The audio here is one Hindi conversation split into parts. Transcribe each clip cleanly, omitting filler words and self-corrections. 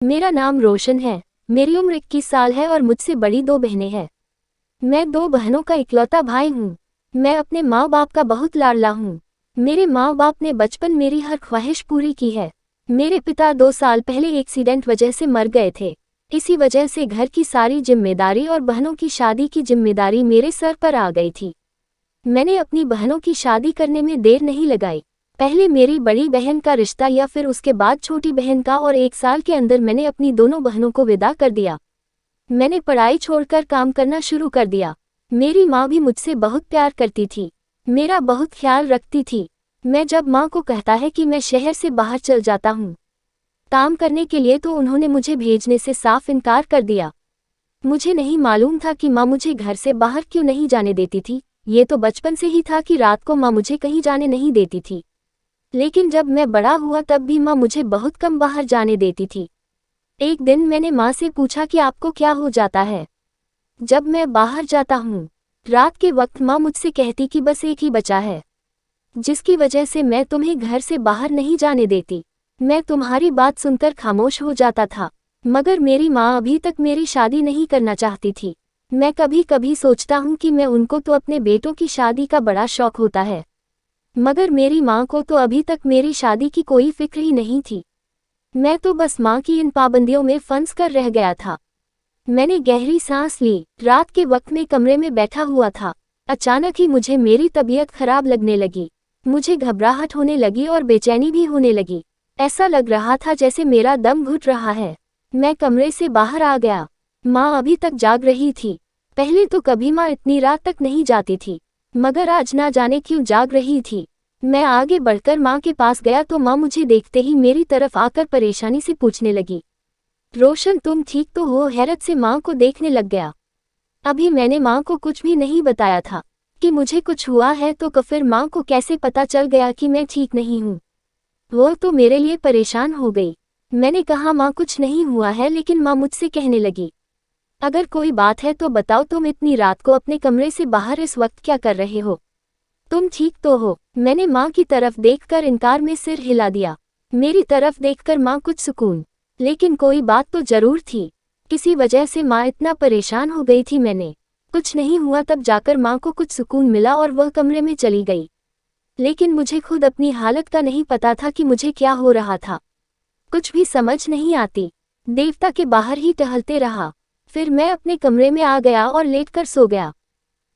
मेरा नाम रोशन है। मेरी उम्र 21 साल है और मुझसे बड़ी 2 बहनें हैं। मैं 2 बहनों का इकलौता भाई हूँ। मैं अपने माँ बाप का बहुत लाडला हूँ। मेरे माँ बाप ने बचपन मेरी हर ख्वाहिश पूरी की है। मेरे पिता 2 साल पहले एक्सीडेंट वजह से मर गए थे। इसी वजह से घर की सारी जिम्मेदारी और बहनों की शादी की जिम्मेदारी मेरे सर पर आ गई थी। मैंने अपनी बहनों की शादी करने में देर नहीं लगाई। पहले मेरी बड़ी बहन का रिश्ता या फिर उसके बाद छोटी बहन का, और 1 साल के अंदर मैंने अपनी दोनों बहनों को विदा कर दिया। मैंने पढ़ाई छोड़कर काम करना शुरू कर दिया। मेरी माँ भी मुझसे बहुत प्यार करती थी, मेरा बहुत ख्याल रखती थी। मैं जब माँ को कहता है कि मैं शहर से बाहर चल जाता हूँ काम करने के लिए, तो उन्होंने मुझे भेजने से साफ इनकार कर दिया। मुझे नहीं मालूम था कि माँ मुझे घर से बाहर क्यों नहीं जाने देती थी। ये तो बचपन से ही था कि रात को माँ मुझे कहीं जाने नहीं देती थी। लेकिन जब मैं बड़ा हुआ तब भी माँ मुझे बहुत कम बाहर जाने देती थी। एक दिन मैंने माँ से पूछा कि आपको क्या हो जाता है जब मैं बाहर जाता हूँ। रात के वक्त माँ मुझसे कहती कि बस एक ही बचा है जिसकी वजह से मैं तुम्हें घर से बाहर नहीं जाने देती। मैं तुम्हारी बात सुनकर खामोश हो जाता था, मगर मेरी माँ अभी तक मेरी शादी नहीं करना चाहती थी। मैं कभी कभी सोचता हूँ कि मैं उनको तो अपने बेटों की शादी का बड़ा शौक होता है, मगर मेरी माँ को तो अभी तक मेरी शादी की कोई फिक्र ही नहीं थी। मैं तो बस माँ की इन पाबंदियों में फंस कर रह गया था। मैंने गहरी सांस ली। रात के वक्त में कमरे में बैठा हुआ था। अचानक ही मुझे मेरी तबीयत खराब लगने लगी। मुझे घबराहट होने लगी और बेचैनी भी होने लगी। ऐसा लग रहा था जैसे मेरा दम घुट रहा है। मैं कमरे से बाहर आ गया। माँ अभी तक जाग रही थी। पहले तो कभी माँ इतनी रात तक नहीं जाती थी, मगर आज ना जाने क्यों जाग रही थी। मैं आगे बढ़कर माँ के पास गया तो माँ मुझे देखते ही मेरी तरफ आकर परेशानी से पूछने लगी, रोशन तुम ठीक तो हो? हैरत से माँ को देखने लग गया। अभी मैंने माँ को कुछ भी नहीं बताया था कि मुझे कुछ हुआ है, तो फिर माँ को कैसे पता चल गया कि मैं ठीक नहीं हूँ? वो तो मेरे लिए परेशान हो गई। मैंने कहा माँ कुछ नहीं हुआ है, लेकिन माँ मुझसे कहने लगी, अगर कोई बात है तो बताओ, तुम इतनी रात को अपने कमरे से बाहर इस वक्त क्या कर रहे हो? तुम ठीक तो हो? मैंने माँ की तरफ देखकर इनकार में सिर हिला दिया। मेरी तरफ देखकर माँ कुछ सुकून, लेकिन कोई बात तो जरूर थी। किसी वजह से माँ इतना परेशान हो गई थी। मैंने कुछ नहीं हुआ तब जाकर माँ को कुछ सुकून मिला और वह कमरे में चली गई। लेकिन मुझे खुद अपनी हालत का नहीं पता था कि मुझे क्या हो रहा था। कुछ भी समझ नहीं आती। देवता के बाहर ही टहलते रहा। फिर मैं अपने कमरे में आ गया और लेटकर सो गया।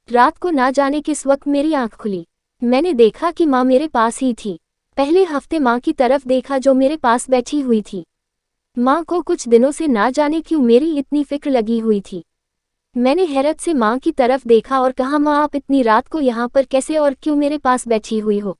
रात को ना जाने किस वक्त मेरी आंख खुली। मैंने देखा कि माँ मेरे पास ही थी। पहले हफ्ते माँ की तरफ देखा जो मेरे पास बैठी हुई थी। माँ को कुछ दिनों से ना जाने क्यों मेरी इतनी फिक्र लगी हुई थी। मैंने हैरत से माँ की तरफ देखा और कहा, माँ आप इतनी रात को यहाँ पर कैसे और क्यों मेरे पास बैठी हुई हो?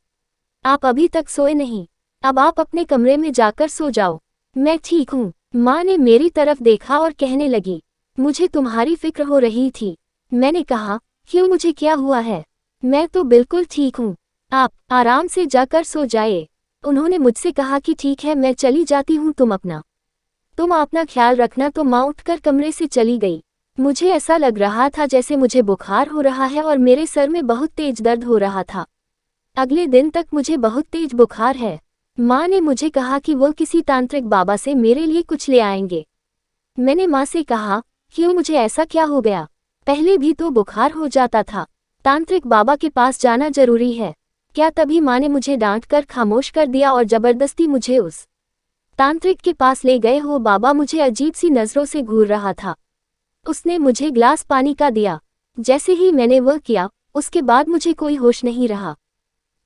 आप अभी तक सोए नहीं? अब आप अपने कमरे में जाकर सो जाओ। मैं ठीक हूँ। माँ ने मेरी तरफ देखा और कहने लगी, मुझे तुम्हारी फिक्र हो रही थी। मैंने कहा, क्यों, मुझे क्या हुआ है? मैं तो बिल्कुल ठीक हूँ। आप आराम से जाकर सो जाए। उन्होंने मुझसे कहा कि ठीक है, मैं चली जाती हूँ, तुम अपना ख्याल रखना। तो माँ उठकर कमरे से चली गई। मुझे ऐसा लग रहा था जैसे मुझे बुखार हो रहा है और मेरे सर में बहुत तेज दर्द हो रहा था। अगले दिन तक मुझे बहुत तेज बुखार है। माँ ने मुझे कहा कि वो किसी तांत्रिक बाबा से मेरे लिए कुछ ले आएंगे। मैंने माँ से कहा, क्यों, मुझे ऐसा क्या हो गया? पहले भी तो बुखार हो जाता था। तांत्रिक बाबा के पास जाना जरूरी है क्या? तभी माँ ने मुझे डांट कर खामोश कर दिया और जबरदस्ती मुझे उस तांत्रिक के पास ले गए। हो बाबा मुझे अजीब सी नजरों से घूर रहा था। उसने मुझे ग्लास पानी का दिया। जैसे ही मैंने वह किया, उसके बाद मुझे कोई होश नहीं रहा।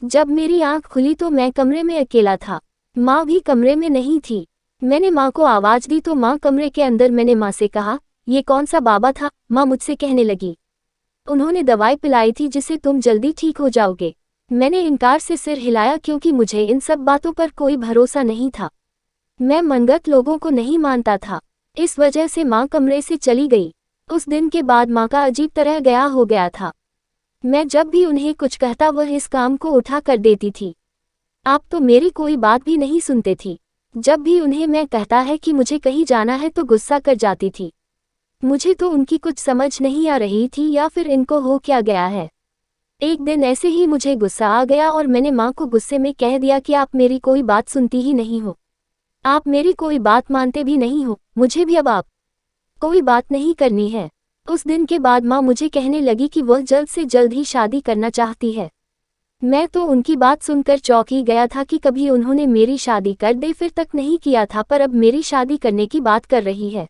जब मेरी आंख खुली तो मैं कमरे में अकेला था। माँ भी कमरे में नहीं थी। मैंने माँ को आवाज दी तो माँ कमरे के अंदर। मैंने माँ से कहा, ये कौन सा बाबा था? माँ मुझसे कहने लगी, उन्होंने दवाई पिलाई थी जिससे तुम जल्दी ठीक हो जाओगे। मैंने इनकार से सिर हिलाया क्योंकि मुझे इन सब बातों पर कोई भरोसा नहीं था। मैं मनगढ़ंत लोगों को नहीं मानता था। इस वजह से माँ कमरे से चली गई। उस दिन के बाद माँ का अजीब तरह गया हो गया था। मैं जब भी उन्हें कुछ कहता वह इस काम को उठा कर देती थी। आप तो मेरी कोई बात भी नहीं सुनते थी। जब भी उन्हें मैं कहता है कि मुझे कहीं जाना है तो गुस्सा कर जाती थी। मुझे तो उनकी कुछ समझ नहीं आ रही थी, या फिर इनको हो क्या गया है। एक दिन ऐसे ही मुझे गुस्सा आ गया और मैंने माँ को गुस्से में कह दिया कि आप मेरी कोई बात सुनती ही नहीं हो। आप मेरी कोई बात मानते भी नहीं हो, मुझे भी अब आप कोई बात नहीं करनी है। उस दिन के बाद माँ मुझे कहने लगी कि वह जल्द से जल्द ही शादी करना चाहती है। मैं तो उनकी बात सुनकर चौंक ही गया था कि कभी उन्होंने मेरी शादी कर दे फिर तक नहीं किया था, पर अब मेरी शादी करने की बात कर रही है।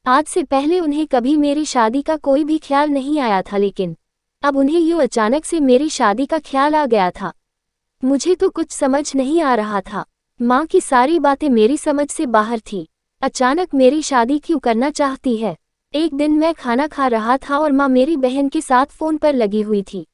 आज से पहले उन्हें कभी मेरी शादी का कोई भी ख्याल नहीं आया था, लेकिन अब उन्हें यूं अचानक से मेरी शादी का ख्याल आ गया था। मुझे तो कुछ समझ नहीं आ रहा था। माँ की सारी बातें मेरी समझ से बाहर थी। अचानक मेरी शादी क्यों करना चाहती है। एक दिन मैं खाना खा रहा था और माँ मेरी बहन के साथ फोन पर लगी हुई थी।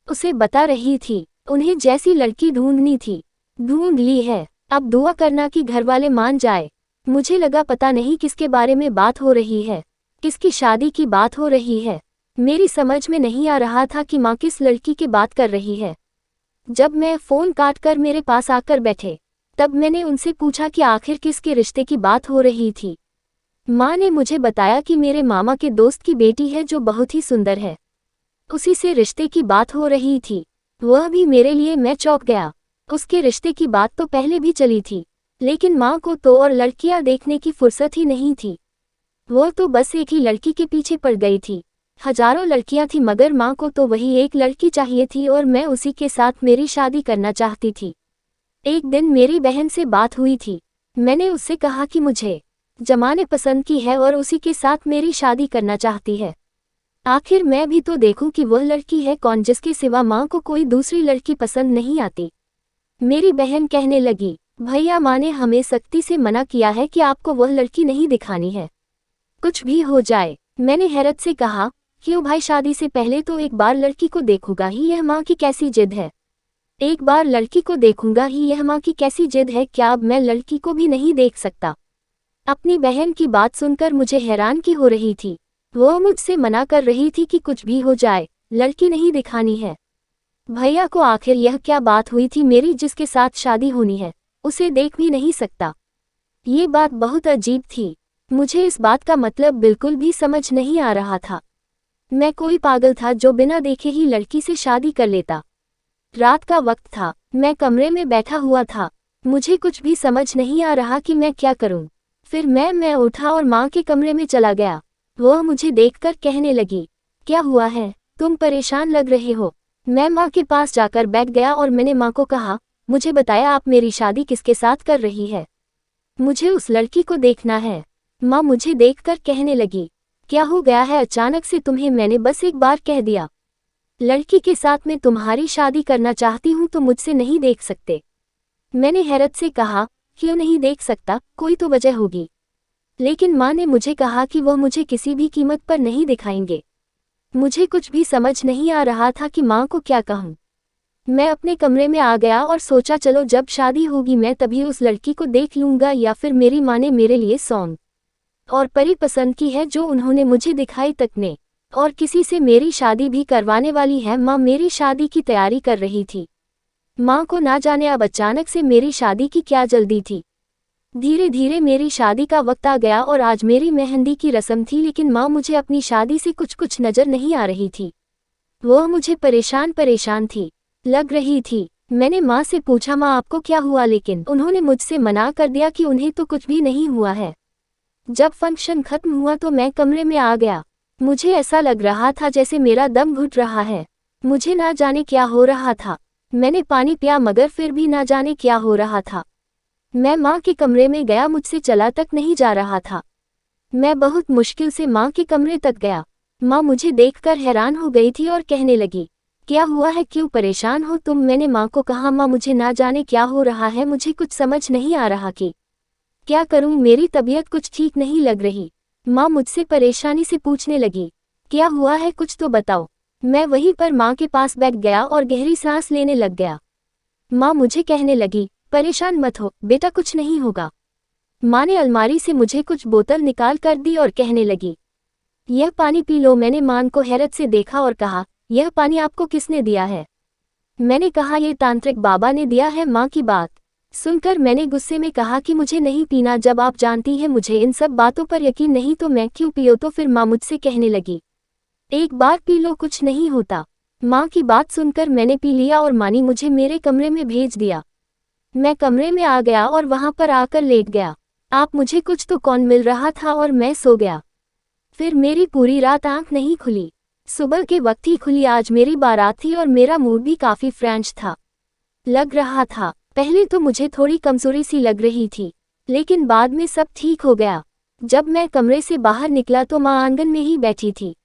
उसे बता रही थी उन्हें जैसी लड़की ढूंढनी थी, ढूंढ ली है, अब दुआ करना कि घरवाले मान जाए। मुझे लगा पता नहीं किसके बारे में बात हो रही है, किसकी शादी की बात हो रही है। मेरी समझ में नहीं आ रहा था कि माँ किस लड़की की बात कर रही है। जब मैं फ़ोन काटकर मेरे पास आकर बैठे, तब मैंने उनसे पूछा कि आखिर किसके रिश्ते की बात हो रही थी। माँ ने मुझे बताया कि मेरे मामा के दोस्त की बेटी है जो बहुत ही सुंदर है, उसी से रिश्ते की बात हो रही थी। वह भी मेरे लिए। मैं चौंक गया। उसके रिश्ते की बात तो पहले भी चली थी, लेकिन माँ को तो और लड़कियां देखने की फुर्सत ही नहीं थी। वह तो बस एक ही लड़की के पीछे पड़ गई थी। हजारों लड़कियां थी मगर माँ को तो वही एक लड़की चाहिए थी और मैं उसी के साथ मेरी शादी करना चाहती थी। एक दिन मेरी बहन से बात हुई थी। मैंने उससे कहा कि मुझे जमाने पसंद की है और उसी के साथ मेरी शादी करना चाहती है। आखिर मैं भी तो देखूं कि वह लड़की है कौन जिसके सिवा माँ को कोई दूसरी लड़की पसंद नहीं आती। मेरी बहन कहने लगी, भैया माँ ने हमें सख्ती से मना किया है कि आपको वह लड़की नहीं दिखानी है, कुछ भी हो जाए। मैंने हैरत से कहा, क्यों भाई, शादी से पहले तो एक बार लड़की को देखूंगा ही, यह माँ की कैसी जिद है। एक बार लड़की को देखूंगा ही, यह माँ की कैसी जिद है, क्या अब मैं लड़की को भी नहीं देख सकता। अपनी बहन की बात सुनकर मुझे हैरानगी हो रही थी। वो मुझसे मना कर रही थी कि कुछ भी हो जाए, लड़की नहीं दिखानी है। भैया को आखिर यह क्या बात हुई थी, मेरी जिसके साथ शादी होनी है उसे देख भी नहीं सकता। ये बात बहुत अजीब थी। मुझे इस बात का मतलब बिल्कुल भी समझ नहीं आ रहा था। मैं कोई पागल था जो बिना देखे ही लड़की से शादी कर लेता। रात का वक्त था, मैं कमरे में बैठा हुआ था। मुझे कुछ भी समझ नहीं आ रहा कि मैं क्या करूं। फिर मैं उठा और माँ के कमरे में चला गया। वह मुझे देखकर कहने लगी, क्या हुआ है, तुम परेशान लग रहे हो। मैं माँ के पास जाकर बैठ गया और मैंने माँ को कहा, मुझे बताया आप मेरी शादी किसके साथ कर रही है, मुझे उस लड़की को देखना है। माँ मुझे देखकर कहने लगी, क्या हो गया है अचानक से तुम्हें, मैंने बस एक बार कह दिया लड़की के साथ मैं तुम्हारी शादी करना चाहती हूँ तो मुझसे नहीं देख सकते। मैंने हैरत से कहा, क्यों नहीं देख सकता, कोई तो वजह होगी। लेकिन माँ ने मुझे कहा कि वह मुझे किसी भी कीमत पर नहीं दिखाएंगे। मुझे कुछ भी समझ नहीं आ रहा था कि माँ को क्या कहूँ। मैं अपने कमरे में आ गया और सोचा चलो जब शादी होगी मैं तभी उस लड़की को देख लूँगा, या फिर मेरी माँ ने मेरे लिए सॉन्ग और परी पसंद की है जो उन्होंने मुझे दिखाई तक ने, और किसी से मेरी शादी भी करवाने वाली है। माँ मेरी शादी की तैयारी कर रही थी। माँ को ना जाने अब अचानक से मेरी शादी की क्या जल्दी थी। धीरे धीरे मेरी शादी का वक्त आ गया और आज मेरी मेहंदी की रस्म थी, लेकिन माँ मुझे अपनी शादी से कुछ नजर नहीं आ रही थी। वह मुझे परेशान थी लग रही थी। मैंने माँ से पूछा, माँ आपको क्या हुआ, लेकिन उन्होंने मुझसे मना कर दिया कि उन्हें तो कुछ भी नहीं हुआ है। जब फंक्शन खत्म हुआ तो मैं कमरे में आ गया। मुझे ऐसा लग रहा था जैसे मेरा दम घुट रहा है। मुझे ना जाने क्या हो रहा था। मैंने पानी पिया मगर फिर भी ना जाने क्या हो रहा था। मैं माँ के कमरे में गया, मुझसे चला तक नहीं जा रहा था। मैं बहुत मुश्किल से माँ के कमरे तक गया। माँ मुझे देखकर हैरान हो गई थी और कहने लगी, क्या हुआ है, क्यों परेशान हो तुम। मैंने माँ को कहा, माँ मुझे ना जाने क्या हो रहा है, मुझे कुछ समझ नहीं आ रहा कि क्या करूं, मेरी तबीयत कुछ ठीक नहीं लग रही। माँ मुझसे परेशानी से पूछने लगी, क्या हुआ है, कुछ तो बताओ। मैं वहीं पर माँ के पास बैठ गया और गहरी सांस लेने लग गया। माँ मुझे कहने लगी, परेशान मत हो बेटा, कुछ नहीं होगा। माँ ने अलमारी से मुझे कुछ बोतल निकाल कर दी और कहने लगी, यह पानी पी लो। मैंने माँ को हैरत से देखा और कहा, यह पानी आपको किसने दिया है। मैंने कहा, ये तांत्रिक बाबा ने दिया है। माँ की बात सुनकर मैंने गुस्से में कहा कि मुझे नहीं पीना, जब आप जानती हैं मुझे इन सब बातों पर यकीन नहीं तो मैं क्यों पियो। तो फिर माँ मुझसे कहने लगी, एक बार पी लो, कुछ नहीं होता। माँ की बात सुनकर मैंने पी लिया और माँ ने मुझे मेरे कमरे में भेज दिया। मैं कमरे में आ गया और वहां पर आकर लेट गया। आप मुझे कुछ तो कौन मिल रहा था और मैं सो गया। फिर मेरी पूरी रात आंख नहीं खुली। सुबह के वक्त ही खुली। आज मेरी बारात थी और मेरा मूड भी काफी फ्रेश था। लग रहा था पहले तो मुझे थोड़ी कमजोरी सी लग रही थी, लेकिन बाद में सब ठीक हो गया। जब मैं कमरे से बाहर निकला तो माँ आंगन में ही बैठी थी।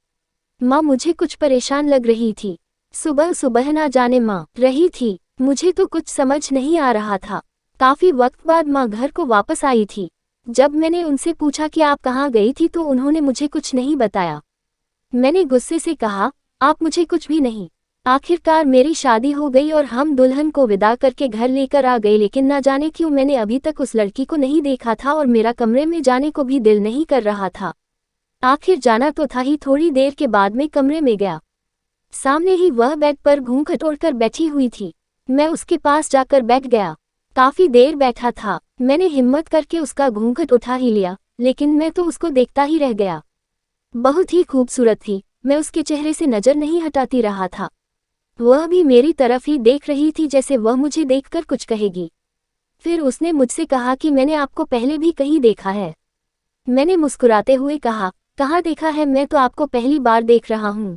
माँ मुझे कुछ परेशान लग रही थी। सुबह सुबह ना जाने माँ रही थी। मुझे तो कुछ समझ नहीं आ रहा था। काफी वक्त बाद माँ घर को वापस आई थी। जब मैंने उनसे पूछा कि आप कहाँ गई थी तो उन्होंने मुझे कुछ नहीं बताया। मैंने गुस्से से कहा, आप मुझे कुछ भी नहीं। आखिरकार मेरी शादी हो गई और हम दुल्हन को विदा करके घर लेकर आ गए, लेकिन ना जाने क्यों मैंने अभी तक उस लड़की को नहीं देखा था और मेरा कमरे में जाने को भी दिल नहीं कर रहा था। आखिर जाना तो था ही। थोड़ी देर के बाद मैं कमरे में गया। सामने ही वह बेड पर घूंघट ओढ़कर बैठी हुई थी। मैं उसके पास जाकर बैठ गया। काफी देर बैठा था। मैंने हिम्मत करके उसका घूंघट उठा ही लिया, लेकिन मैं तो उसको देखता ही रह गया। बहुत ही खूबसूरत थी। मैं उसके चेहरे से नजर नहीं हटाती रहा था। वह भी मेरी तरफ ही देख रही थी, जैसे वह मुझे देखकर कुछ कहेगी। फिर उसने मुझसे कहा कि मैंने आपको पहले भी कहीं देखा है। मैंने मुस्कुराते हुए कहा, कहाँ देखा है? मैं तो आपको पहली बार देख रहा हूँ।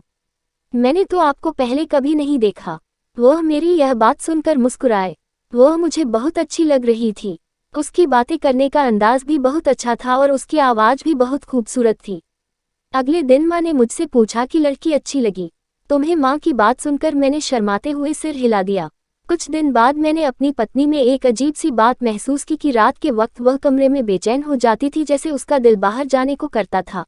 मैंने तो आपको पहले कभी नहीं देखा। वह मेरी यह बात सुनकर मुस्कुराए। वह मुझे बहुत अच्छी लग रही थी। उसकी बातें करने का अंदाज भी बहुत अच्छा था और उसकी आवाज़ भी बहुत खूबसूरत थी। अगले दिन माँ ने मुझसे पूछा कि लड़की अच्छी लगी तुम्हें? माँ की बात सुनकर मैंने शर्माते हुए सिर हिला दिया। कुछ दिन बाद मैंने अपनी पत्नी में एक अजीब सी बात महसूस की कि रात के वक्त वह कमरे में बेचैन हो जाती थी, जैसे उसका दिल बाहर जाने को करता था।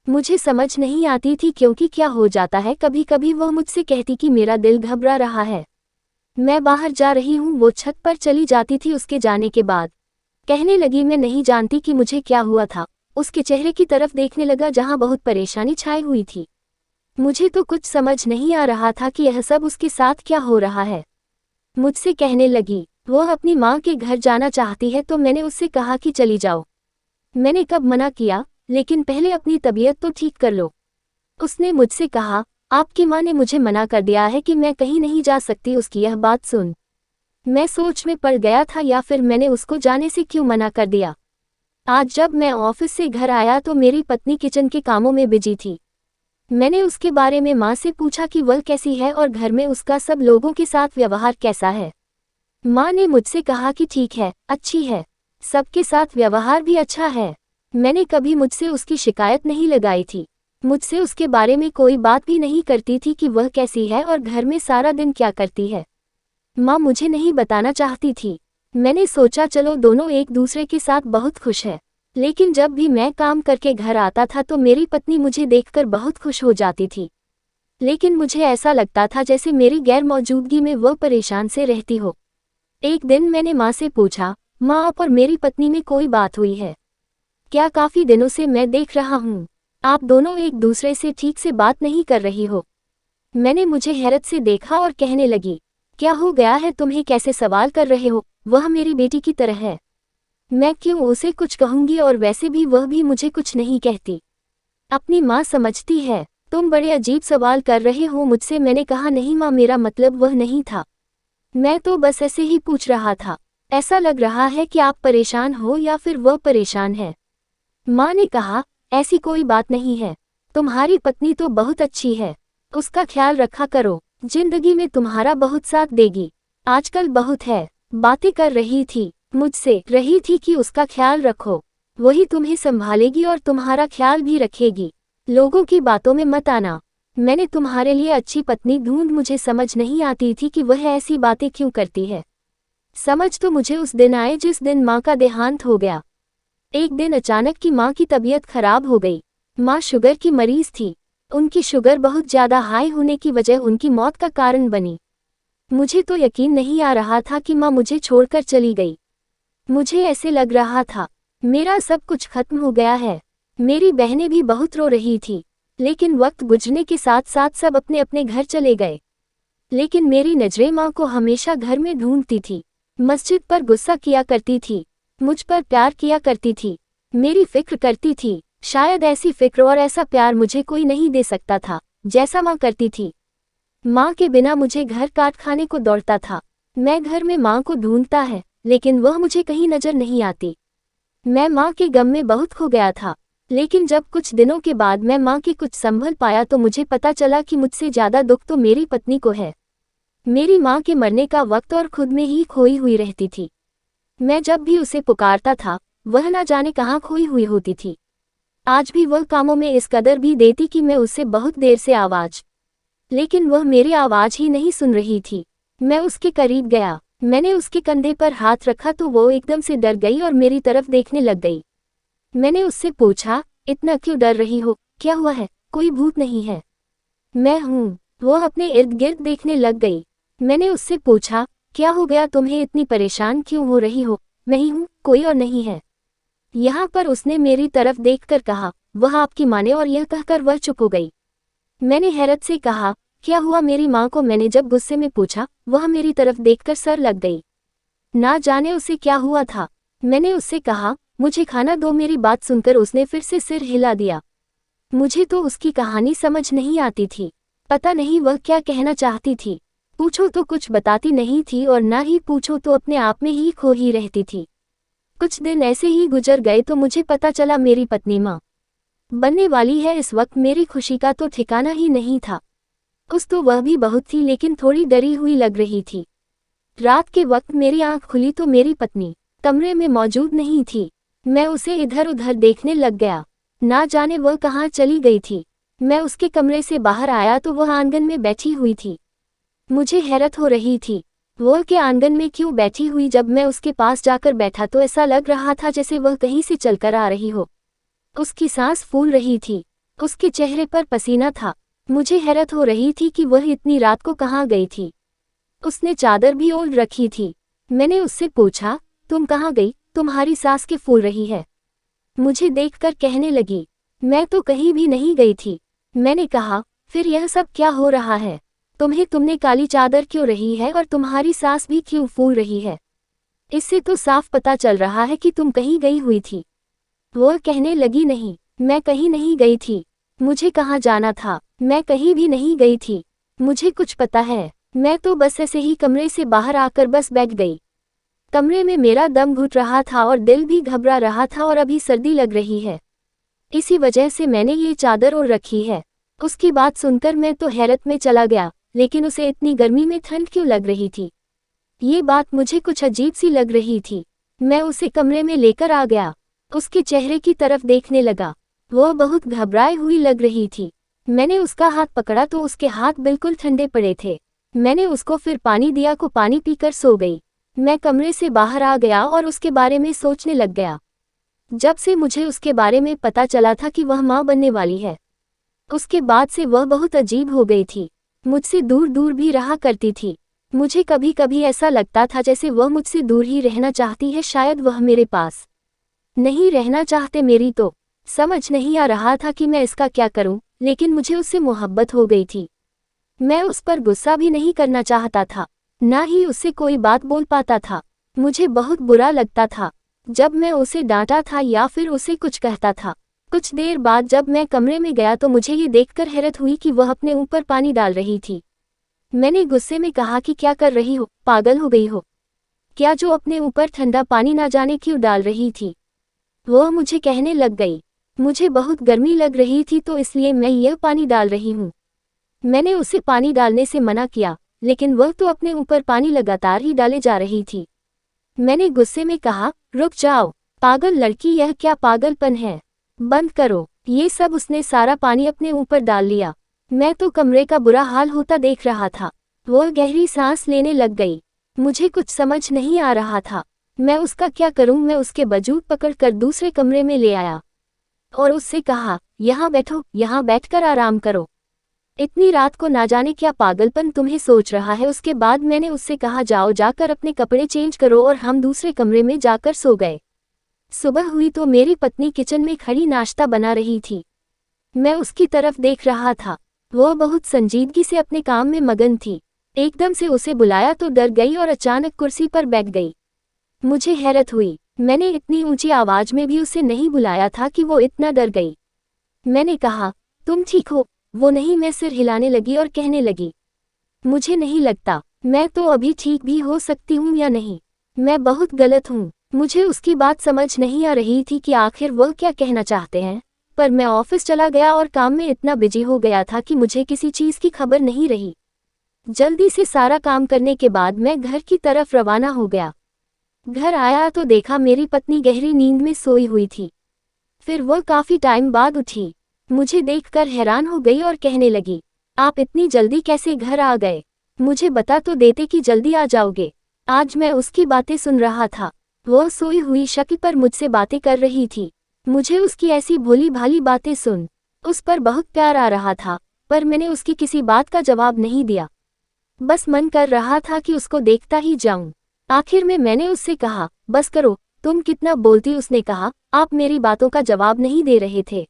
मुझे समझ नहीं आती थी क्योंकि क्या हो जाता है। कभी कभी वह मुझसे कहती कि मेरा दिल घबरा रहा है, मैं बाहर जा रही हूँ। वो छत पर चली जाती थी उसके जाने के बाद। कहने लगी, मैं नहीं जानती कि मुझे क्या हुआ था। उसके चेहरे की तरफ देखने लगा जहाँ बहुत परेशानी छाई हुई थी। मुझे तो कुछ समझ नहीं आ रहा था कि यह सब उसके साथ क्या हो रहा है। मुझसे कहने लगी वह अपनी माँ के घर जाना चाहती है, तो मैंने उससे कहा कि चली जाओ। मैंने कब मना किया, लेकिन पहले अपनी तबीयत तो ठीक कर लो। उसने मुझसे कहा, आपकी माँ ने मुझे मना कर दिया है कि मैं कहीं नहीं जा सकती। उसकी यह बात सुन मैं सोच में पड़ गया था, या फिर मैंने उसको जाने से क्यों मना कर दिया। आज जब मैं ऑफिस से घर आया तो मेरी पत्नी किचन के कामों में बिजी थी। मैंने उसके बारे में माँ से पूछा कि वह कैसी है और घर में उसका सब लोगों के साथ व्यवहार कैसा है। माँ ने मुझसे कहा कि ठीक है, अच्छी है, सबके साथ व्यवहार भी अच्छा है। मैंने कभी मुझसे उसकी शिकायत नहीं लगाई थी। मुझसे उसके बारे में कोई बात भी नहीं करती थी कि वह कैसी है और घर में सारा दिन क्या करती है। माँ मुझे नहीं बताना चाहती थी। मैंने सोचा चलो दोनों एक दूसरे के साथ बहुत खुश है। लेकिन जब भी मैं काम करके घर आता था तो मेरी पत्नी मुझे देखकर बहुत खुश हो जाती थी। लेकिन मुझे ऐसा लगता था जैसे मेरी गैर मौजूदगी में वह परेशान से रहती हो। एक दिन मैंने माँ से पूछा, माँ आप और मेरी पत्नी में कोई बात हुई है क्या? काफी दिनों से मैं देख रहा हूँ आप दोनों एक दूसरे से ठीक से बात नहीं कर रही हो। मैंने मुझे हैरत से देखा और कहने लगी, क्या हो गया है तुम्हें? कैसे सवाल कर रहे हो? वह मेरी बेटी की तरह है। मैं क्यों उसे कुछ कहूंगी, और वैसे भी वह भी मुझे कुछ नहीं कहती। अपनी माँ समझती है। तुम बड़े अजीब सवाल कर रहे हो मुझसे। मैंने कहा, नहीं माँ, मेरा मतलब वह नहीं था। मैं तो बस ऐसे ही पूछ रहा था। ऐसा लग रहा है कि आप परेशान हो या फिर वह परेशान है। माँ ने कहा, ऐसी कोई बात नहीं है। तुम्हारी पत्नी तो बहुत अच्छी है, उसका ख्याल रखा करो। जिंदगी में तुम्हारा बहुत साथ देगी। आजकल बहुत है बातें कर रही थी मुझसे, रही थी कि उसका ख्याल रखो, वही तुम्हें संभालेगी और तुम्हारा ख्याल भी रखेगी। लोगों की बातों में मत आना। मैंने तुम्हारे लिए अच्छी पत्नी ढूंढ, मुझे समझ नहीं आती थी कि वह ऐसी बातें क्यों करती है। समझ तो मुझे उस दिन आए जिस दिन माँ का देहांत हो गया। एक दिन अचानक की माँ की तबीयत खराब हो गई। माँ शुगर की मरीज थी। उनकी शुगर बहुत ज्यादा हाई होने की वजह उनकी मौत का कारण बनी। मुझे तो यकीन नहीं आ रहा था कि माँ मुझे छोड़कर चली गई। मुझे ऐसे लग रहा था मेरा सब कुछ खत्म हो गया है। मेरी बहनें भी बहुत रो रही थी, लेकिन वक्त गुजरने के साथ साथ सब अपने अपने घर चले गए। लेकिन मेरी नजरें माँ को हमेशा घर में ढूंढती थी। मस्जिद पर गुस्सा किया करती थी, मुझ पर प्यार किया करती थी, मेरी फिक्र करती थी। शायद ऐसी फिक्र और ऐसा प्यार मुझे कोई नहीं दे सकता था जैसा माँ करती थी। माँ के बिना मुझे घर काट खाने को दौड़ता था। मैं घर में माँ को ढूंढता है, लेकिन वह मुझे कहीं नजर नहीं आती। मैं माँ के गम में बहुत खो गया था। लेकिन जब कुछ दिनों के बाद मैं माँ की कुछ संभल पाया तो मुझे पता चला कि मुझसे ज़्यादा दुख तो मेरी पत्नी को है। मेरी माँ के मरने का वक्त और खुद में ही खोई हुई रहती थी। मैं जब भी उसे पुकारता था वह ना जाने कहाँ खोई हुई होती थी। आज भी वह कामों में इस कदर भी देती कि मैं उससे बहुत देर से आवाज़, लेकिन वह मेरी आवाज़ ही नहीं सुन रही थी। मैं उसके करीब गया, मैंने उसके कंधे पर हाथ रखा तो वो एकदम से डर गई और मेरी तरफ देखने लग गई। मैंने उससे पूछा, इतना क्यों डर रही हो, क्या हुआ है? कोई भूत नहीं है। मैं हूँ। वो अपने इर्द गिर्द देखने लग गई। मैंने उससे पूछा, क्या हो गया, तुम्हें इतनी परेशान क्यों हो रही हो? मैं ही हूँ, कोई और नहीं है। यहाँ पर उसने मेरी तरफ देखकर कहा, वह आपकी माँ ने, और यह कहकर वह चुप हो गई। मैंने हैरत से कहा, क्या हुआ मेरी माँ को? मैंने जब गुस्से में पूछा, वह मेरी तरफ देखकर सर लग गई। ना जाने उसे क्या हुआ था। मैंने उससे कहा, मुझे खाना दो। मेरी बात सुनकर उसने फिर से सिर हिला दिया। मुझे तो उसकी कहानी समझ नहीं आती थी। पता नहीं वह क्या कहना चाहती थी। पूछो तो कुछ बताती नहीं थी और ना ही पूछो तो अपने आप में ही खो ही रहती थी। कुछ दिन ऐसे ही गुजर गए तो मुझे पता चला मेरी पत्नी माँ बनने वाली है। इस वक्त मेरी खुशी का तो ठिकाना ही नहीं था। खुश तो वह भी बहुत थी, लेकिन थोड़ी डरी हुई लग रही थी। रात के वक्त मेरी आंख खुली तो मेरी पत्नी कमरे में मौजूद नहीं थी। मैं उसे इधर उधर देखने लग गया, ना जाने वह कहाँ चली गई थी। मैं उसके कमरे से बाहर आया तो वह आंगन में बैठी हुई थी। मुझे हैरत हो रही थी, वह के आंगन में क्यों बैठी हुई। जब मैं उसके पास जाकर बैठा तो ऐसा लग रहा था जैसे वह कहीं से चलकर आ रही हो। उसकी सांस फूल रही थी, उसके चेहरे पर पसीना था। मुझे हैरत हो रही थी कि वह इतनी रात को कहाँ गई थी। उसने चादर भी ओढ़ रखी थी। मैंने उससे पूछा, तुम कहाँ गई? तुम्हारी सांस क्यों फूल रही है? मुझे देखकर कहने लगी, मैं तो कहीं भी नहीं गई थी। मैंने कहा, फिर यह सब क्या हो रहा है? तुमने काली चादर क्यों रही है और तुम्हारी सांस भी क्यों फूल रही है? इससे तो साफ पता चल रहा है कि तुम कहीं गई हुई थी। वह कहने लगी, नहीं, मैं कहीं नहीं गई थी। मुझे कहाँ जाना था? मैं कहीं भी नहीं गई थी। मुझे कुछ पता है। मैं तो बस ऐसे ही कमरे से बाहर आकर बस बैठ गई। कमरे में मेरा दम घुट रहा था और दिल भी घबरा रहा था और अभी सर्दी लग रही है। इसी वजह से मैंने ये चादर ओढ़ रखी है। उसकी बात सुनकर मैं तो हैरत में चला गया, लेकिन उसे इतनी गर्मी में ठंड क्यों लग रही थी? ये बात मुझे कुछ अजीब सी लग रही थी। मैं उसे कमरे में लेकर आ गया, उसके चेहरे की तरफ देखने लगा। वह बहुत घबराई हुई लग रही थी। मैंने उसका हाथ पकड़ा तो उसके हाथ बिल्कुल ठंडे पड़े थे। मैंने उसको फिर पानी दिया, को पानी पीकर सो गई। मैं कमरे से बाहर आ गया और उसके बारे में सोचने लग गया। जब से मुझे उसके बारे में पता चला था कि वह माँ बनने वाली है, उसके बाद से वह बहुत अजीब हो गई थी। मुझसे दूर दूर भी रहा करती थी। मुझे कभी कभी ऐसा लगता था जैसे वह मुझसे दूर ही रहना चाहती है। शायद वह मेरे पास नहीं रहना चाहते। मेरी तो समझ नहीं आ रहा था कि मैं इसका क्या करूं, लेकिन मुझे उससे मोहब्बत हो गई थी। मैं उस पर गुस्सा भी नहीं करना चाहता था, ना ही उससे कोई बात बोल पाता था। मुझे बहुत बुरा लगता था जब मैं उसे डांटा था या फिर उसे कुछ कहता था। कुछ देर बाद जब मैं कमरे में गया तो मुझे ये देखकर हैरत हुई कि वह अपने ऊपर पानी डाल रही थी। मैंने गुस्से में कहा कि क्या कर रही हो, पागल हो गई हो क्या, जो अपने ऊपर ठंडा पानी ना जाने क्यों डाल रही थी? वह मुझे कहने लग गई, मुझे बहुत गर्मी लग रही थी तो इसलिए मैं यह पानी डाल रही हूँ। मैंने उसे पानी डालने से मना किया, लेकिन वह तो अपने ऊपर पानी लगातार ही डाले जा रही थी। मैंने गुस्से में कहा, रुक जाओ पागल लड़की, यह क्या पागलपन है? बंद करो ये सब। उसने सारा पानी अपने ऊपर डाल लिया। मैं तो कमरे का बुरा हाल होता देख रहा था। वह गहरी सांस लेने लग गई। मुझे कुछ समझ नहीं आ रहा था, मैं उसका क्या करूं। मैं उसके वजूद पकड़कर दूसरे कमरे में ले आया और उससे कहा, यहाँ बैठो, यहाँ बैठकर आराम करो। इतनी रात को ना जाने क्या पागलपन तुम्हें सोच रहा है। उसके बाद मैंने उससे कहा, जाओ जाकर अपने कपड़े चेंज करो, और हम दूसरे कमरे में जाकर सो गए। सुबह हुई तो मेरी पत्नी किचन में खड़ी नाश्ता बना रही थी। मैं उसकी तरफ देख रहा था। वह बहुत संजीदगी से अपने काम में मगन थी। एकदम से उसे बुलाया तो डर गई और अचानक कुर्सी पर बैठ गई। मुझे हैरत हुई, मैंने इतनी ऊंची आवाज में भी उसे नहीं बुलाया था कि वो इतना डर गई। मैंने कहा, तुम ठीक हो? वो नहीं। मैं सिर हिलाने लगी और कहने लगी, मुझे नहीं लगता, मैं तो अभी ठीक भी हो सकती हूँ या नहीं। मैं बहुत गलत हूँ। मुझे उसकी बात समझ नहीं आ रही थी कि आखिर वह क्या कहना चाहते हैं, पर मैं ऑफिस चला गया और काम में इतना बिजी हो गया था कि मुझे किसी चीज़ की खबर नहीं रही। जल्दी से सारा काम करने के बाद मैं घर की तरफ रवाना हो गया। घर आया तो देखा मेरी पत्नी गहरी नींद में सोई हुई थी। फिर वह काफ़ी टाइम बाद उठी। मुझे देखकर हैरान हो गई और कहने लगी, आप इतनी जल्दी कैसे घर आ गए? मुझे बता तो देते कि जल्दी आ जाओगे। आज मैं उसकी बातें सुन रहा था। वह सोई हुई शक्ल पर मुझसे बातें कर रही थी। मुझे उसकी ऐसी भोली भाली बातें सुन उस पर बहुत प्यार आ रहा था, पर मैंने उसकी किसी बात का जवाब नहीं दिया। बस मन कर रहा था कि उसको देखता ही जाऊं। आखिर में मैंने उससे कहा, बस करो, तुम कितना बोलती। उसने कहा, आप मेरी बातों का जवाब नहीं दे रहे थे,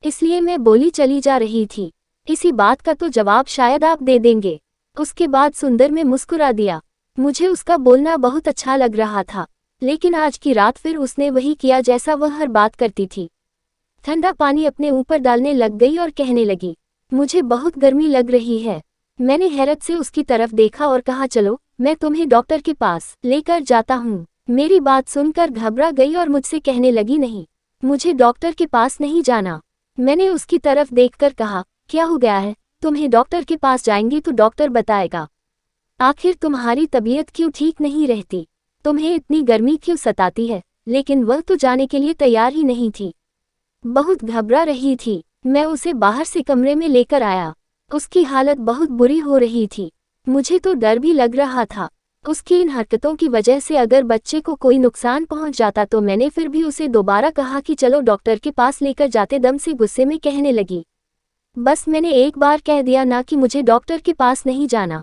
इसलिए मैं बोली चली जा रही थी। इसी बात का तो जवाब शायद आप दे देंगे। उसके बाद सुंदर में मुस्कुरा दिया। मुझे उसका बोलना बहुत अच्छा लग रहा था, लेकिन आज की रात फिर उसने वही किया जैसा वह हर बात करती थी। ठंडा पानी अपने ऊपर डालने लग गई और कहने लगी, मुझे बहुत गर्मी लग रही है। मैंने हैरत से उसकी तरफ देखा और कहा, चलो मैं तुम्हें डॉक्टर के पास लेकर जाता हूँ। मेरी बात सुनकर घबरा गई और मुझसे कहने लगी, नहीं, मुझे डॉक्टर के पास नहीं जाना। मैंने उसकी तरफ देखकर कहा, क्या हो गया है? तुम्हें डॉक्टर के पास जाएंगी तो डॉक्टर बताएगा। आखिर तुम्हारी तबीयत क्यों ठीक नहीं रहती? तुम्हें इतनी गर्मी क्यों सताती है? लेकिन वह तो जाने के लिए तैयार ही नहीं थी, बहुत घबरा रही थी। मैं उसे बाहर से कमरे में लेकर आया। उसकी हालत बहुत बुरी हो रही थी। मुझे तो डर भी लग रहा था। उसकी इन हरकतों की वजह से अगर बच्चे को कोई नुकसान पहुंच जाता तो मैंने फिर भी उसे दोबारा कहा कि चलो डॉक्टर के पास लेकर जाते। दम से गुस्से में कहने लगी, बस मैंने एक बार कह दिया ना कि मुझे डॉक्टर के पास नहीं जाना,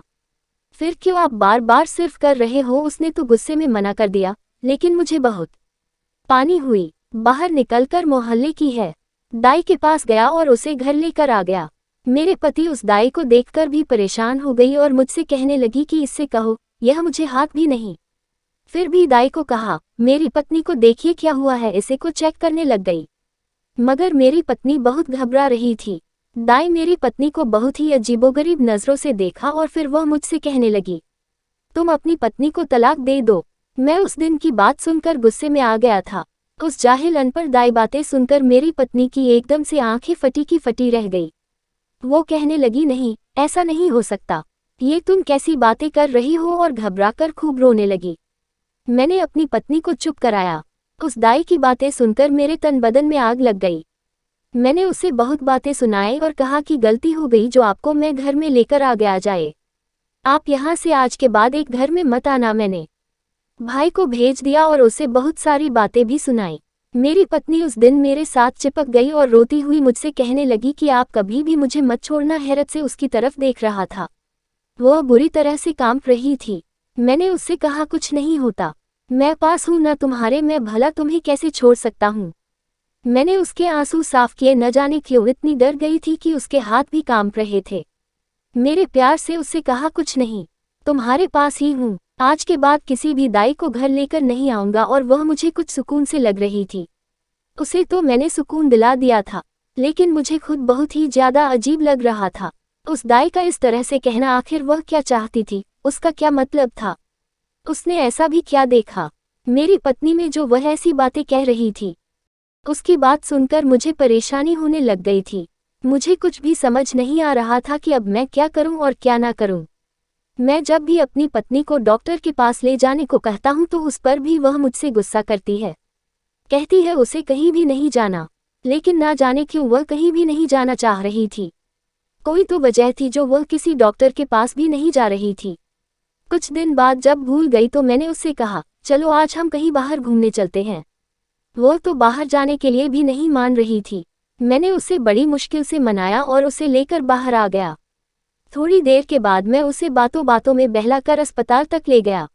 फिर क्यों आप बार बार सिर्फ कर रहे हो? उसने तो गुस्से में मना कर दिया, लेकिन मुझे बहुत पानी हुई। बाहर निकलकर मोहल्ले की है दाई के पास गया और उसे घर लेकर आ गया। मेरे पति उस दाई को देखकर भी परेशान हो गई और मुझसे कहने लगी कि इससे कहो यह मुझे हाथ भी नहीं। फिर भी दाई को कहा, मेरी पत्नी को देखिए क्या हुआ है, इसे को चेक करने लग गई। मगर मेरी पत्नी बहुत घबरा रही थी। दाई मेरी पत्नी को बहुत ही अजीबोगरीब नज़रों से देखा और फिर वह मुझसे कहने लगी, तुम अपनी पत्नी को तलाक दे दो। मैं उस दिन की बात सुनकर गुस्से में आ गया था। उस जाहिल अनपढ़ दाई बातें सुनकर मेरी पत्नी की एकदम से आंखें फटी की फटी रह गई। वो कहने लगी, नहीं, ऐसा नहीं हो सकता, ये तुम कैसी बातें कर रही हो? और घबराकर खूब रोने लगी। मैंने अपनी पत्नी को चुप कराया। उस दाई की बातें सुनकर मेरे तन बदन में आग लग गई। मैंने उसे बहुत बातें सुनाई और कहा कि गलती हो गई जो आपको मैं घर में लेकर आ गया जाए। आप यहाँ से आज के बाद एक घर में मत आना। मैंने भाई को भेज दिया और उसे बहुत सारी बातें भी सुनाई। मेरी पत्नी उस दिन मेरे साथ चिपक गई और रोती हुई मुझसे कहने लगी कि आप कभी भी मुझे मत छोड़ना। हैरत से उसकी तरफ देख रहा था। वह बुरी तरह से कांप रही थी। मैंने उससे कहा, कुछ नहीं होता, मैं पास हूं ना तुम्हारे, मैं भला तुम्हें कैसे छोड़ सकता हूं। मैंने उसके आंसू साफ किए। न जाने क्यों इतनी डर गई थी कि उसके हाथ भी कांप रहे थे। मेरे प्यार से उससे कहा, कुछ नहीं, तुम्हारे पास ही हूँ। आज के बाद किसी भी दाई को घर लेकर नहीं आऊंगा। और वह मुझे कुछ सुकून से लग रही थी। उसे तो मैंने सुकून दिला दिया था, लेकिन मुझे खुद बहुत ही ज्यादा अजीब लग रहा था। उस दाई का इस तरह से कहना, आखिर वह क्या चाहती थी? उसका क्या मतलब था? उसने ऐसा भी क्या देखा मेरी पत्नी में जो वह ऐसी बातें कह रही थी? उसकी बात सुनकर मुझे परेशानी होने लग गई थी। मुझे कुछ भी समझ नहीं आ रहा था कि अब मैं क्या करूं और क्या ना करूं। मैं जब भी अपनी पत्नी को डॉक्टर के पास ले जाने को कहता हूं तो उस पर भी वह मुझसे गुस्सा करती है। कहती है उसे कहीं भी नहीं जाना, लेकिन ना जाने क्यों वह कहीं भी नहीं जाना चाह रही थी। कोई तो वजह थी जो वह किसी डॉक्टर के पास भी नहीं जा रही थी। कुछ दिन बाद जब भूल गई तो मैंने उससे कहा, चलो आज हम कहीं बाहर घूमने चलते हैं। वह तो बाहर जाने के लिए भी नहीं मान रही थी। मैंने उसे बड़ी मुश्किल से मनाया और उसे लेकर बाहर आ गया। थोड़ी देर के बाद मैं उसे बातों बातों में बहलाकर अस्पताल तक ले गया।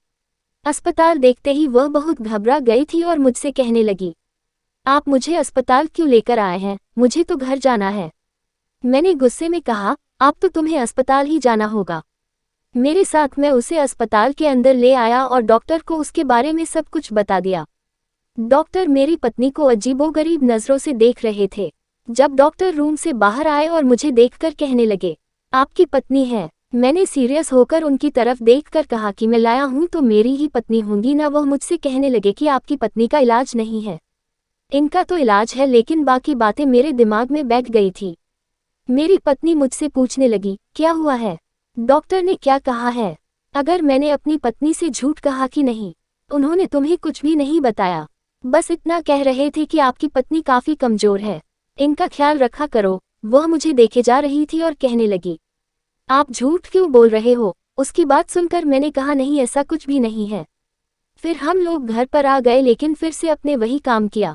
अस्पताल देखते ही वह बहुत घबरा गई थी और मुझसे कहने लगी, आप मुझे अस्पताल क्यों लेकर आए हैं? मुझे तो घर जाना है। मैंने गुस्से में कहा, आप तो तुम्हें अस्पताल ही जाना होगा। मेरे साथ मैं उसे अस्पताल के अंदर ले आया और डॉक्टर को उसके बारे में सब कुछ बता दिया। डॉक्टर मेरी पत्नी को अजीबोगरीब नज़रों से देख रहे थे। जब डॉक्टर रूम से बाहर आए और मुझे देखकर कहने लगे, आपकी पत्नी है। मैंने सीरियस होकर उनकी तरफ देखकर कहा कि मैं लाया हूँ तो मेरी ही पत्नी होंगी ना। वह मुझसे कहने लगे कि आपकी पत्नी का इलाज नहीं है। इनका तो इलाज है, लेकिन बाकी बातें मेरे दिमाग में बैठ गई थी। मेरी पत्नी मुझसे पूछने लगी, क्या हुआ है? डॉक्टर ने क्या कहा है? अगर मैंने अपनी पत्नी से झूठ कहा कि नहीं, उन्होंने तुम्हें कुछ भी नहीं बताया, बस इतना कह रहे थे कि आपकी पत्नी काफी कमजोर है, इनका ख्याल रखा करो। वह मुझे देखे जा रही थी और कहने लगी, आप झूठ क्यों बोल रहे हो? उसकी बात सुनकर मैंने कहा, नहीं ऐसा कुछ भी नहीं है। फिर हम लोग घर पर आ गए, लेकिन फिर से अपने वही काम किया।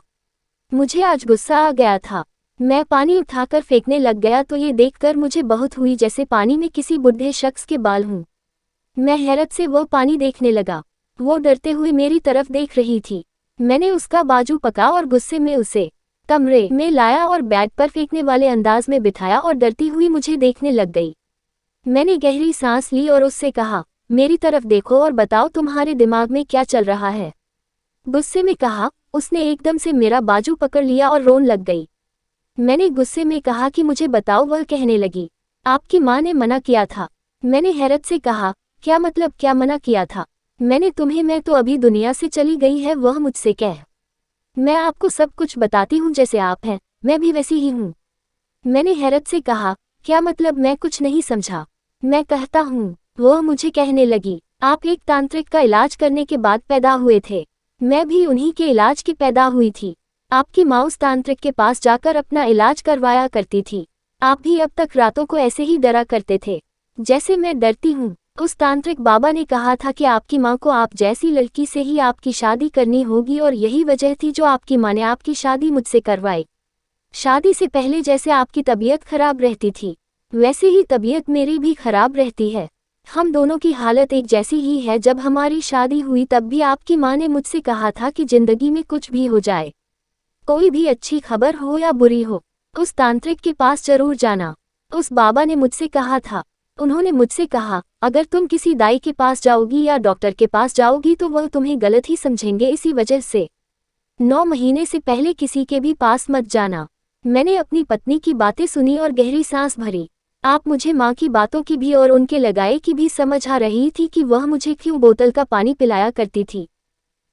मुझे आज गुस्सा आ गया था। मैं पानी उठाकर फेंकने लग गया तो ये देखकर मुझे बहुत हुई जैसे पानी में किसी बुढ़े शख्स के बाल हों। मैं हैरत से वो पानी देखने लगा। वो डरते हुए मेरी तरफ देख रही थी। मैंने उसका बाजू पकड़ा और गुस्से में उसे कमरे में लाया और बेड पर फेंकने वाले अंदाज में बिठाया और डरती हुई मुझे देखने लग गई। मैंने गहरी सांस ली और उससे कहा, मेरी तरफ देखो और बताओ तुम्हारे दिमाग में क्या चल रहा है? गुस्से में कहा। उसने एकदम से मेरा बाजू पकड़ लिया और रोने लग गई। मैंने गुस्से में कहा कि मुझे बताओ। वह कहने लगी, आपकी माँ ने मना किया था। मैंने हैरत से कहा, क्या मतलब, क्या मना किया था? मैंने तुम्हें, मैं तो अभी दुनिया से चली गई है। वह मुझसे कह, मैं आपको सब कुछ बताती हूँ, जैसे आप हैं मैं भी वैसी ही हूँ। मैंने हैरत से कहा, क्या मतलब? मैं कुछ नहीं समझा। मैं कहता हूँ। वह मुझे कहने लगी, आप एक तांत्रिक का इलाज करने के बाद पैदा हुए थे। मैं भी उन्हीं के इलाज की पैदा हुई थी। आपकी माँ उस तांत्रिक के पास जाकर अपना इलाज करवाया करती थी। आप भी अब तक रातों को ऐसे ही डरा करते थे जैसे मैं डरती हूँ। उस तांत्रिक बाबा ने कहा था कि आपकी माँ को आप जैसी लड़की से ही आपकी शादी करनी होगी, और यही वजह थी जो आपकी माँ ने आपकी शादी मुझसे करवाई। शादी से पहले जैसे आपकी तबीयत खराब रहती थी, वैसे ही तबीयत मेरी भी खराब रहती है। हम दोनों की हालत एक जैसी ही है। जब हमारी शादी हुई तब भी आपकी माँ ने मुझसे कहा था कि जिंदगी में कुछ भी हो जाए, कोई भी अच्छी खबर हो या बुरी हो, उस तांत्रिक के पास जरूर जाना। उस बाबा ने मुझसे कहा था। उन्होंने मुझसे कहा, अगर तुम किसी दाई के पास जाओगी या डॉक्टर के पास जाओगी तो वह तुम्हें गलत ही समझेंगे। इसी वजह से 9 महीने से पहले किसी के भी पास मत जाना। मैंने अपनी पत्नी की बातें सुनी और गहरी सांस भरी। आप मुझे माँ की बातों की भी और उनके लगाए की भी समझ आ रही थी कि वह मुझे क्यों बोतल का पानी पिलाया करती थी।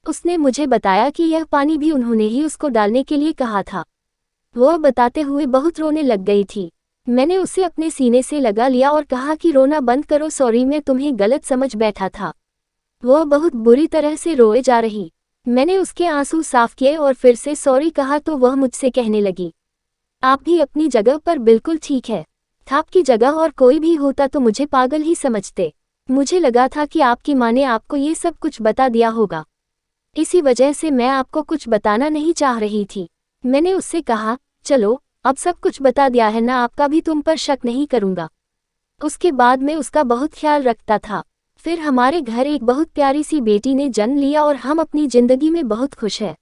उसने मुझे बताया कि यह पानी भी उन्होंने ही उसको डालने के लिए कहा था। वह बताते हुए बहुत रोने लग गई थी। मैंने उसे अपने सीने से लगा लिया और कहा कि रोना बंद करो, सॉरी मैं तुम्हें गलत समझ बैठा था। वह बहुत बुरी तरह से रोए जा रही। मैंने उसके आंसू साफ किए और फिर से सॉरी कहा तो वह मुझसे कहने लगी, आप भी अपनी जगह पर बिल्कुल ठीक है। आपकी जगह और कोई भी होता तो मुझे पागल ही समझते। मुझे लगा था कि आपकी माँ ने आपको ये सब कुछ बता दिया होगा, इसी वजह से मैं आपको कुछ बताना नहीं चाह रही थी। मैंने उससे कहा, चलो अब सब कुछ बता दिया है ना, आपका भी तुम पर शक नहीं करूँगा। उसके बाद मैं उसका बहुत ख्याल रखता था। फिर हमारे घर एक बहुत प्यारी सी बेटी ने जन्म लिया और हम अपनी जिंदगी में बहुत खुश हैं।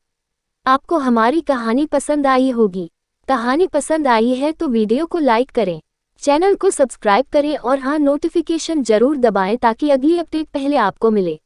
आपको हमारी कहानी पसंद आई होगी। कहानी पसंद आई है तो वीडियो को लाइक करें, चैनल को सब्सक्राइब करें और हाँ, नोटिफिकेशन जरूर दबाएं ताकि अगली अपडेट पहले आपको मिले।